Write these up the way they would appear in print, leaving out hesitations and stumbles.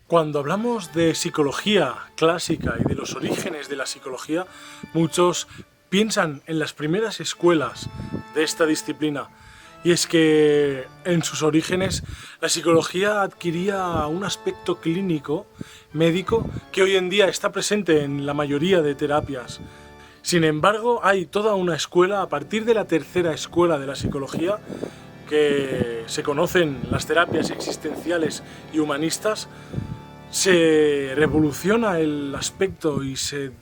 Cuando hablamos de psicología clásica y de los orígenes de la psicología, muchos piensan en las primeras escuelas de esta disciplina. Y es que en sus orígenes la psicología adquiría un aspecto clínico, médico, que hoy en día está presente en la mayoría de terapias. Sin embargo, hay toda una escuela, a partir de la tercera escuela de la psicología, que se conocen las terapias existenciales y humanistas, se revoluciona el aspecto y se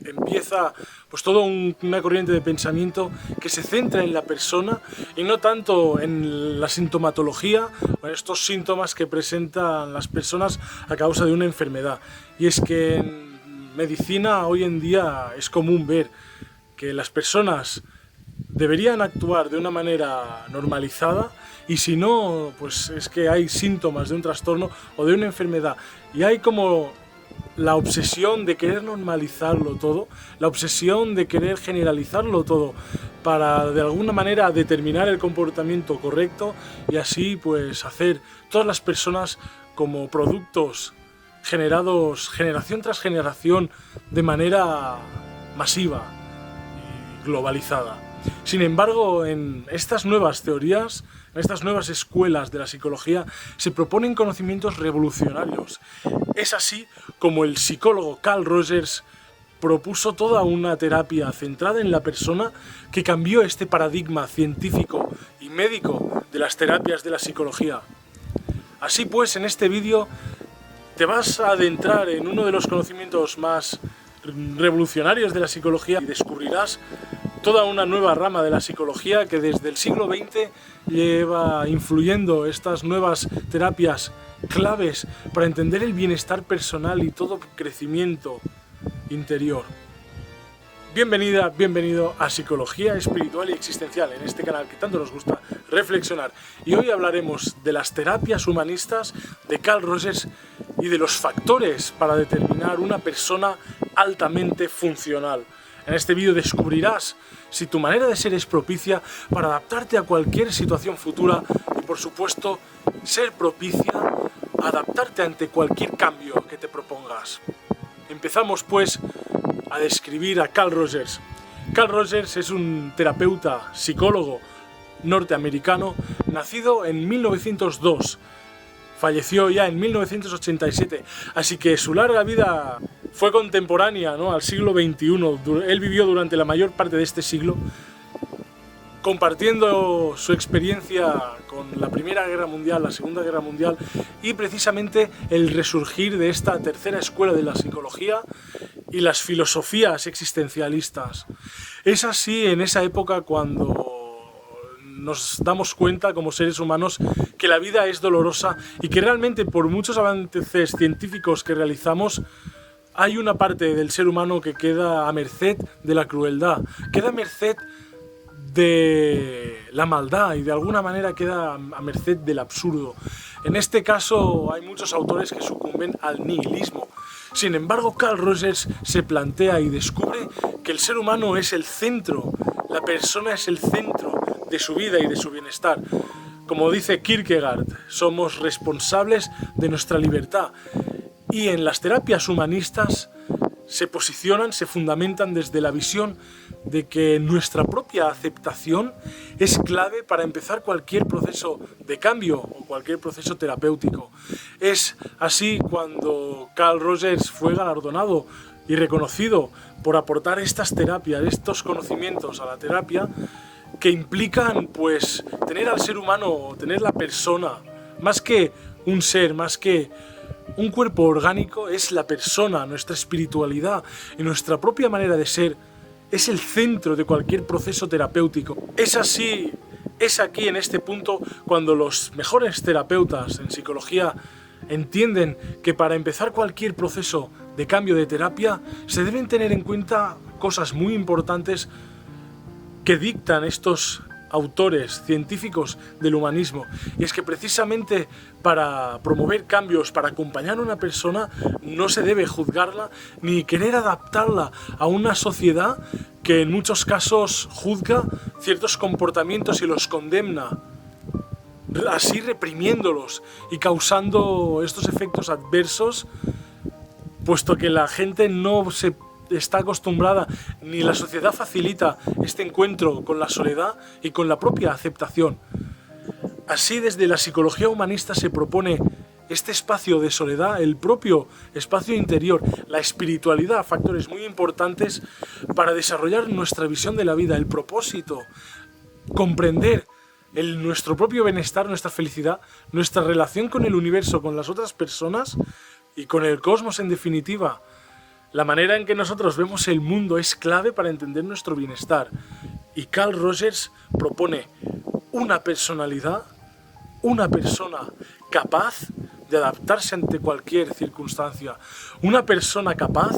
empieza pues toda una corriente de pensamiento que se centra en la persona y no tanto en la sintomatología o en estos síntomas que presentan las personas a causa de una enfermedad. Y es que en medicina hoy en día es común ver que las personas deberían actuar de una manera normalizada y si no, pues es que hay síntomas de un trastorno o de una enfermedad y hay como la obsesión de querer normalizarlo todo, la obsesión de querer generalizarlo todo para de alguna manera determinar el comportamiento correcto y así pues hacer todas las personas como productos generados generación tras generación de manera masiva y globalizada. Sin embargo, en estas nuevas teorías, en estas nuevas escuelas de la psicología, se proponen conocimientos revolucionarios. Es así como el psicólogo Carl Rogers propuso toda una terapia centrada en la persona que cambió este paradigma científico y médico de las terapias de la psicología. Así pues, en este vídeo te vas a adentrar en uno de los conocimientos más revolucionarios de la psicología y descubrirás toda una nueva rama de la psicología que desde el siglo XX lleva influyendo estas nuevas terapias claves para entender el bienestar personal y todo crecimiento interior. Bienvenida, bienvenido a Psicología Espiritual y Existencial, en este canal que tanto nos gusta reflexionar. Y hoy hablaremos de las terapias humanistas de Carl Rogers y de los factores para determinar una persona altamente funcional. En este vídeo descubrirás si tu manera de ser es propicia para adaptarte a cualquier situación futura y, por supuesto, ser propicia a adaptarte ante cualquier cambio que te propongas. Empezamos, pues, a describir a Carl Rogers. Carl Rogers es un terapeuta, psicólogo norteamericano, nacido en 1902. Falleció ya en 1987, así que su larga vida fue contemporánea, ¿no?, al siglo XXI. Él vivió durante la mayor parte de este siglo, compartiendo su experiencia con la Primera Guerra Mundial, la Segunda Guerra Mundial y precisamente el resurgir de esta tercera escuela de la psicología y las filosofías existencialistas. Es así en esa época cuando nos damos cuenta como seres humanos que la vida es dolorosa y que realmente por muchos avances científicos que realizamos hay una parte del ser humano que queda a merced de la crueldad, queda a merced de la maldad y de alguna manera queda a merced del absurdo. En este caso hay muchos autores que sucumben al nihilismo. Sin embargo, Carl Rogers se plantea y descubre que el ser humano es el centro, la persona es el centro de su vida y de su bienestar. Como dice Kierkegaard, somos responsables de nuestra libertad. Y en las terapias humanistas se posicionan, se fundamentan desde la visión de que nuestra propia aceptación es clave para empezar cualquier proceso de cambio o cualquier proceso terapéutico. Es así cuando Carl Rogers fue galardonado y reconocido por aportar estas terapias, estos conocimientos a la terapia que implican pues tener al ser humano, tener la persona, más que un ser, más que un cuerpo orgánico, es la persona, nuestra espiritualidad y nuestra propia manera de ser es el centro de cualquier proceso terapéutico. Es así, es aquí en este punto cuando los mejores terapeutas en psicología entienden que para empezar cualquier proceso de cambio de terapia se deben tener en cuenta cosas muy importantes que dictan estos autores científicos del humanismo, y es que precisamente para promover cambios, para acompañar a una persona, no se debe juzgarla ni querer adaptarla a una sociedad que en muchos casos juzga ciertos comportamientos y los condena así reprimiéndolos y causando estos efectos adversos, puesto que la gente no se está acostumbrada, ni la sociedad facilita este encuentro con la soledad y con la propia aceptación. Así, desde la psicología humanista se propone este espacio de soledad, el propio espacio interior, la espiritualidad, factores muy importantes para desarrollar nuestra visión de la vida, el propósito, comprender nuestro propio bienestar, nuestra felicidad, nuestra relación con el universo, con las otras personas y con el cosmos en definitiva. La manera en que nosotros vemos el mundo es clave para entender nuestro bienestar. Y Carl Rogers propone una personalidad, una persona capaz de adaptarse ante cualquier circunstancia, una persona capaz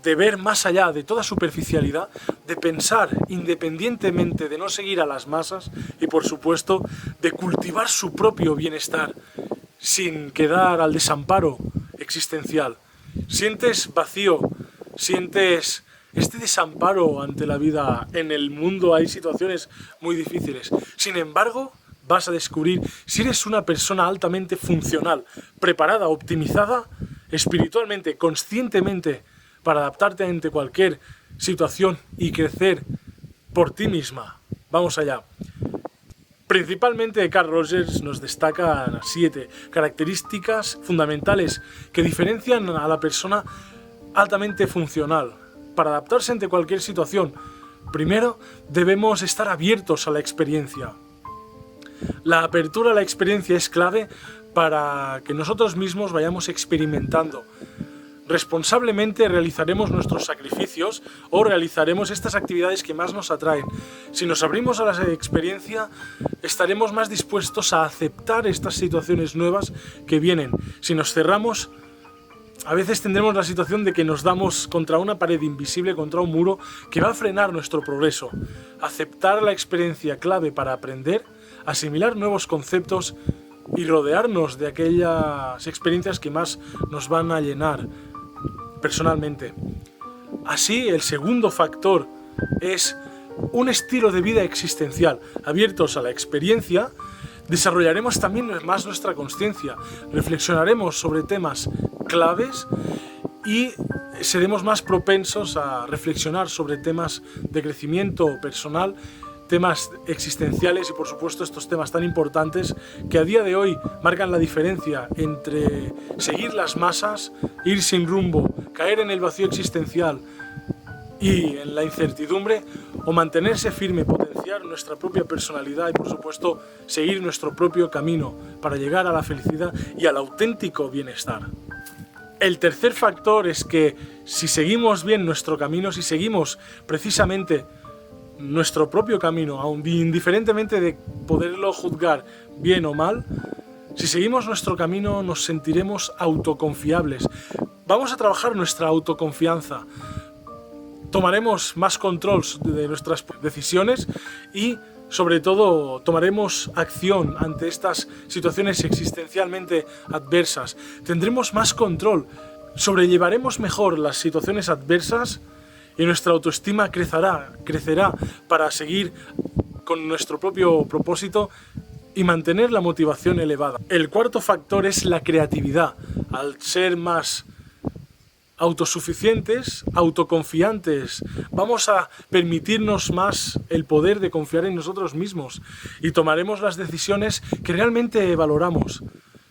de ver más allá de toda superficialidad, de pensar independientemente, de no seguir a las masas y, por supuesto, de cultivar su propio bienestar sin quedar al desamparo existencial. Sientes vacío, sientes este desamparo ante la vida. En el mundo hay situaciones muy difíciles. Sin embargo, vas a descubrir si eres una persona altamente funcional, preparada, optimizada, espiritualmente, conscientemente, para adaptarte ante cualquier situación y crecer por ti misma. Vamos allá. Principalmente Carl Rogers nos destaca 7 características fundamentales que diferencian a la persona altamente funcional. Para adaptarse ante cualquier situación, primero debemos estar abiertos a la experiencia. La apertura a la experiencia es clave para que nosotros mismos vayamos experimentando. Responsablemente realizaremos nuestros sacrificios o realizaremos estas actividades que más nos atraen. Si nos abrimos a la experiencia, estaremos más dispuestos a aceptar estas situaciones nuevas que vienen. Si nos cerramos, a veces tendremos la situación de que nos damos contra una pared invisible, contra un muro que va a frenar nuestro progreso. Aceptar la experiencia clave para aprender, asimilar nuevos conceptos y rodearnos de aquellas experiencias que más nos van a llenar personalmente. Así, el segundo factor es un estilo de vida existencial. Abiertos a la experiencia, desarrollaremos también más nuestra consciencia, reflexionaremos sobre temas claves y seremos más propensos a reflexionar sobre temas de crecimiento personal, temas existenciales y, por supuesto, estos temas tan importantes que a día de hoy marcan la diferencia entre seguir las masas, ir sin rumbo, caer en el vacío existencial y en la incertidumbre, o mantenerse firme, potenciar nuestra propia personalidad y, por supuesto, seguir nuestro propio camino para llegar a la felicidad y al auténtico bienestar. El tercer factor es que si seguimos bien nuestro camino, si seguimos precisamente nuestro propio camino, aun indiferentemente de poderlo juzgar bien o mal, si seguimos nuestro camino nos sentiremos autoconfiables. Vamos a trabajar nuestra autoconfianza, tomaremos más control de nuestras decisiones y, sobre todo, tomaremos acción ante estas situaciones existencialmente adversas. Tendremos más control, sobrellevaremos mejor las situaciones adversas y nuestra autoestima crecerá para seguir con nuestro propio propósito y mantener la motivación elevada. El cuarto factor es la creatividad. Al ser más autosuficientes, autoconfiantes, vamos a permitirnos más el poder de confiar en nosotros mismos y tomaremos las decisiones que realmente valoramos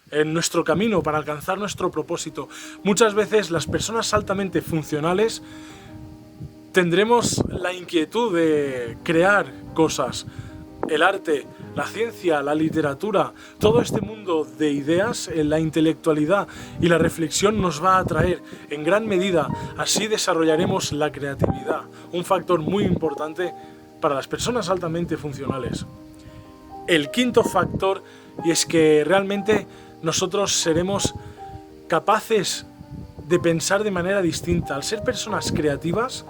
en nuestro camino para alcanzar nuestro propósito. Muchas veces las personas altamente funcionales tendremos la inquietud de crear cosas, el arte, la ciencia, la literatura, todo este mundo de ideas, la intelectualidad y la reflexión nos va a atraer en gran medida. Así desarrollaremos la creatividad, un factor muy importante para las personas altamente funcionales. El quinto factor, y es que realmente nosotros seremos capaces de pensar de manera distinta. Al ser personas creativas,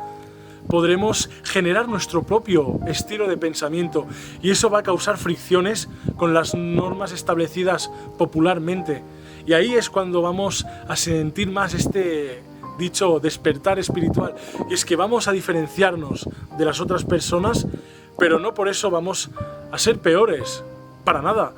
podremos generar nuestro propio estilo de pensamiento y eso va a causar fricciones con las normas establecidas popularmente. Y ahí es cuando vamos a sentir más este dicho despertar espiritual. Y es que vamos a diferenciarnos de las otras personas, pero no por eso vamos a ser peores. Para nada.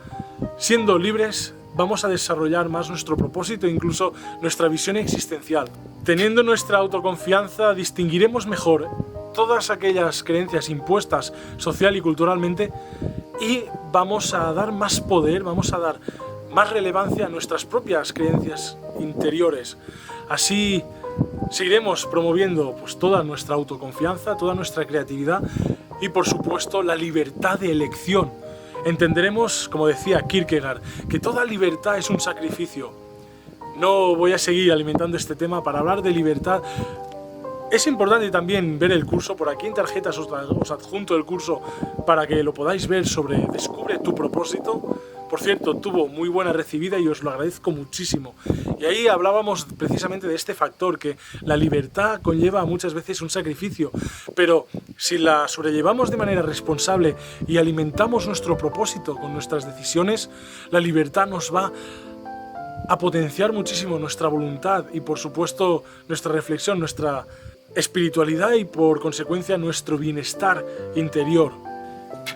Siendo libres, vamos a desarrollar más nuestro propósito e incluso nuestra visión existencial. Teniendo nuestra autoconfianza, distinguiremos mejor todas aquellas creencias impuestas social y culturalmente y vamos a dar más poder, vamos a dar más relevancia a nuestras propias creencias interiores. Así seguiremos promoviendo pues, toda nuestra autoconfianza, toda nuestra creatividad y por supuesto la libertad de elección. Entenderemos, como decía Kierkegaard, que toda libertad es un sacrificio. No voy a seguir alimentando este tema para hablar de libertad. Es importante también ver el curso, por aquí en tarjetas os adjunto el curso para que lo podáis ver sobre Descubre tu propósito. Por cierto, tuvo muy buena recibida y os lo agradezco muchísimo. Y ahí hablábamos precisamente de este factor, que la libertad conlleva muchas veces un sacrificio, pero si la sobrellevamos de manera responsable y alimentamos nuestro propósito con nuestras decisiones, la libertad nos va a potenciar muchísimo nuestra voluntad y por supuesto nuestra reflexión, nuestra espiritualidad y por consecuencia nuestro bienestar interior.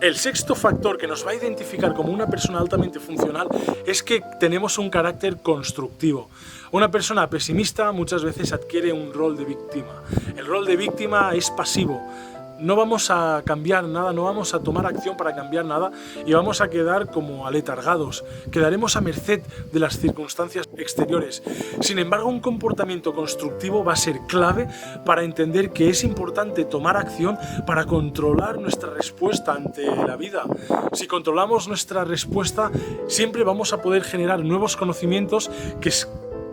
El sexto factor que nos va a identificar como una persona altamente funcional es que tenemos un carácter constructivo. Una persona pesimista muchas veces adquiere un rol de víctima. El rol de víctima es pasivo. No vamos a cambiar nada, no vamos a tomar acción para cambiar nada y vamos a quedar como aletargados. Quedaremos a merced de las circunstancias exteriores. Sin embargo, un comportamiento constructivo va a ser clave para entender que es importante tomar acción para controlar nuestra respuesta ante la vida. Si controlamos nuestra respuesta, siempre vamos a poder generar nuevos conocimientos que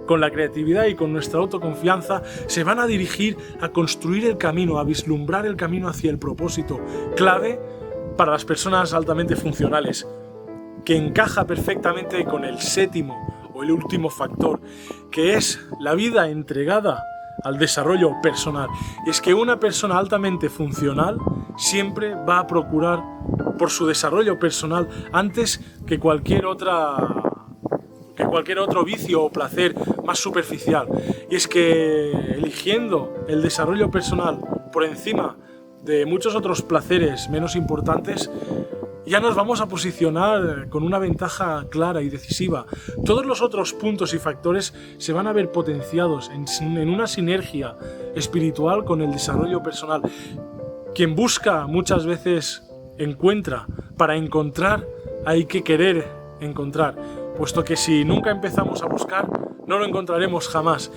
con la creatividad y con nuestra autoconfianza se van a dirigir a construir el camino, a vislumbrar el camino hacia el propósito, clave para las personas altamente funcionales, que encaja perfectamente con el séptimo o el último factor, que es la vida entregada al desarrollo personal. Y es que una persona altamente funcional siempre va a procurar por su desarrollo personal antes que cualquier otro vicio o placer más superficial. Y es que eligiendo el desarrollo personal por encima de muchos otros placeres menos importantes, ya nos vamos a posicionar con una ventaja clara y decisiva. Todos los otros puntos y factores se van a ver potenciados en una sinergia espiritual con el desarrollo personal. Quien busca muchas veces encuentra. Para encontrar hay que querer encontrar, puesto que si nunca empezamos a buscar, no lo encontraremos jamás.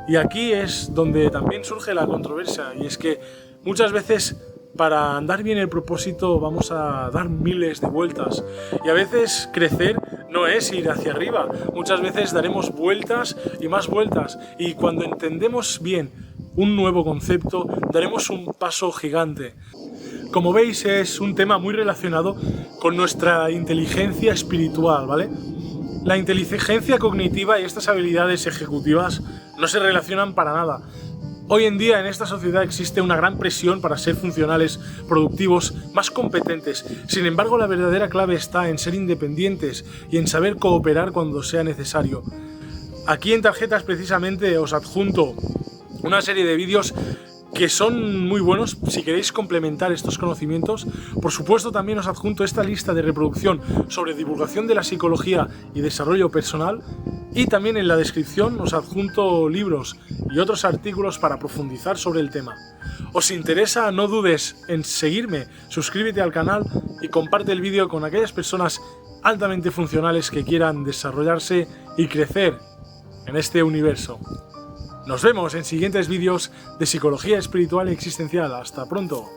Y aquí es donde también surge la controversia, y es que muchas veces para andar bien el propósito vamos a dar miles de vueltas, y a veces crecer no es ir hacia arriba, muchas veces daremos vueltas y más vueltas, y cuando entendemos bien un nuevo concepto, daremos un paso gigante. Como veis, es un tema muy relacionado con nuestra inteligencia espiritual, ¿vale? La inteligencia cognitiva y estas habilidades ejecutivas no se relacionan para nada. Hoy en día en esta sociedad existe una gran presión para ser funcionales, productivos, más competentes. Sin embargo, la verdadera clave está en ser independientes y en saber cooperar cuando sea necesario. Aquí en tarjetas precisamente os adjunto una serie de vídeos que son muy buenos si queréis complementar estos conocimientos. Por supuesto, también os adjunto esta lista de reproducción sobre divulgación de la psicología y desarrollo personal, y también en la descripción os adjunto libros y otros artículos para profundizar sobre el tema. ¿Os interesa? No dudes en seguirme, suscríbete al canal y comparte el vídeo con aquellas personas altamente funcionales que quieran desarrollarse y crecer en este universo. Nos vemos en siguientes vídeos de psicología espiritual y existencial. Hasta pronto.